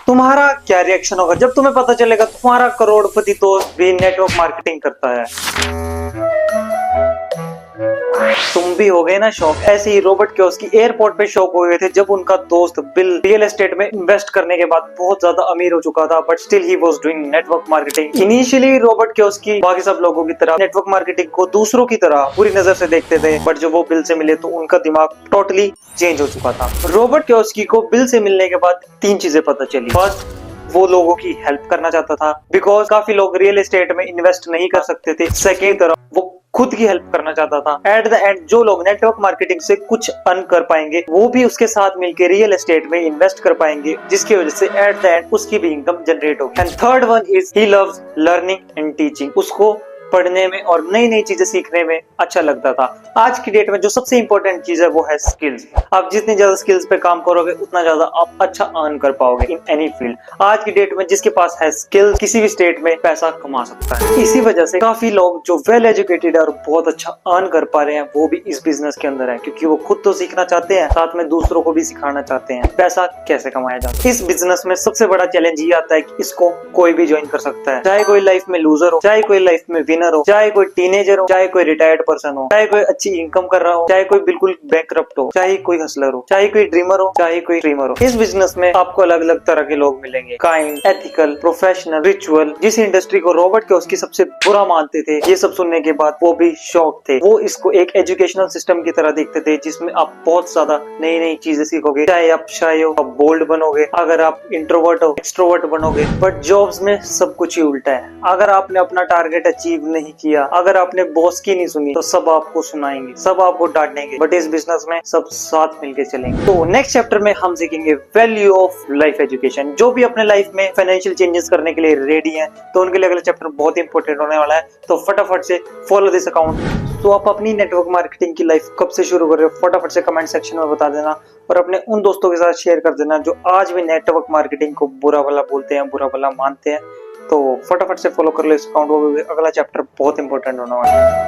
तुम्हारा क्या रिएक्शन होगा जब तुम्हें पता चलेगा तुम्हारा करोड़पति दोस्त भी नेटवर्क मार्केटिंग करता है। तुम भी हो गए ना शॉक। ऐसे ही रॉबर्ट कियोसाकी एयरपोर्ट पे शॉक हो गए थे जब उनका दोस्त बिल रियल एस्टेट में इन्वेस्ट करने के बाद बहुत ज्यादा अमीर हो चुका था, but still he was doing network marketing. Initially Robert Kiyosaki बाकी सब लोगों की तरह नेटवर्क मार्केटिंग को दूसरों की तरह बुरी नजर से देखते थे, बट जब वो बिल से मिले तो उनका दिमाग टोटली चेंज हो चुका था। रॉबर्ट कियोसाकी को बिल से मिलने के बाद तीन चीजें पता चली। फर्स्ट, वो लोगों की हेल्प करना चाहता था, बिकॉज काफी लोग रियल एस्टेट में इन्वेस्ट नहीं कर सकते थे। सेकेंड तरफ, वो खुद की हेल्प करना चाहता था। एट द एंड जो लोग नेटवर्क मार्केटिंग से कुछ अर्न कर पाएंगे वो भी उसके साथ मिलकर रियल एस्टेट में इन्वेस्ट कर पाएंगे, जिसकी वजह से एट द एंड उसकी भी इनकम जनरेट होगी। And third one is he loves learning and teaching. उसको पढ़ने में और नई नई चीजें सीखने में अच्छा लगता था। आज की डेट में जो सबसे इंपॉर्टेंट चीज है वो है स्किल्स। आप जितनी ज्यादा स्किल्स पे काम करोगे उतना ज्यादा आप अच्छा अर्न कर पाओगे इन एनी फील्ड। आज की डेट में जिसके पास है स्किल्स किसी भी स्टेट में पैसा कमा सकता है। इसी वजह से काफी लोग जो वेल एजुकेटेड है और बहुत अच्छा अर्न कर पा रहे हैं वो भी इस बिजनेस के अंदर है, क्योंकि वो खुद तो सीखना चाहते हैं, साथ में दूसरों को भी सिखाना चाहते हैं पैसा कैसे कमाया जाता है। इस बिजनेस में सबसे बड़ा चैलेंज ये आता है कि इसको कोई भी ज्वाइन कर सकता है, चाहे कोई लाइफ में लूजर हो, चाहे कोई लाइफ में विनर हो, चाहे कोई टीनेजर हो, चाहे कोई रिटायर्ड पर्सन हो, चाहे कोई अच्छी इनकम कर रहा हो, चाहे कोई बिल्कुल बैंकरप्ट हो, चाहे कोई हसलर हो, चाहे कोई ड्रीमर हो, चाहे कोई ड्रीमर हो। इस बिजनेस में आपको अलग अलग तरह के लोग मिलेंगे, काइंड, एथिकल, प्रोफेशनल, रिचुअल। जिस इंडस्ट्री को रॉबर्ट कियोसाकी सबसे बुरा मानते थे, ये सब सुनने के बाद वो भी शॉक थे। वो इसको एक एजुकेशनल सिस्टम की तरह देखते थे जिसमें आप बहुत ज्यादा नई नई चीजें सीखोगे, चाहे आप शाय हो, आप बोल्ड बनोगे, अगर आप इंट्रोवर्ट हो एक्सट्रोवर्ट बनोगे। बट जॉब्स में सब कुछ ही उल्टा है। अगर आपने अपना टारगेट अचीव नहीं किया, अगर आपने बॉस की नहीं सुनी, तो सब आपको सुनाएंगे, सब आपको डांटेंगे। बट इस बिजनेस में सब साथ मिलके चलेंगे। तो नेक्स्ट चैप्टर में हम सीखेंगे वैल्यू ऑफ लाइफ एजुकेशन। जो भी अपने लाइफ में फाइनेंशियल चेंजेस करने के लिए रेडी हैं, तो उनके लिए अगला चैप्टर बहुत इंपॉर्टेंट होने वाला है। तो फटाफट से फॉलो दिस अकाउंट। तो आप अपनी नेटवर्क मार्केटिंग की लाइफ कब से शुरू कर रहे हो, फटाफट से कमेंट सेक्शन में बता देना, और अपने उन दोस्तों के साथ शेयर कर देना जो आज भी नेटवर्क मार्केटिंग को बुरा भला बोलते हैं, बुरा भला मानते हैं। तो फटाफट से फॉलो कर लो इस अकाउंट को, अगला चैप्टर बहुत इंपॉर्टेंट होने वाला है।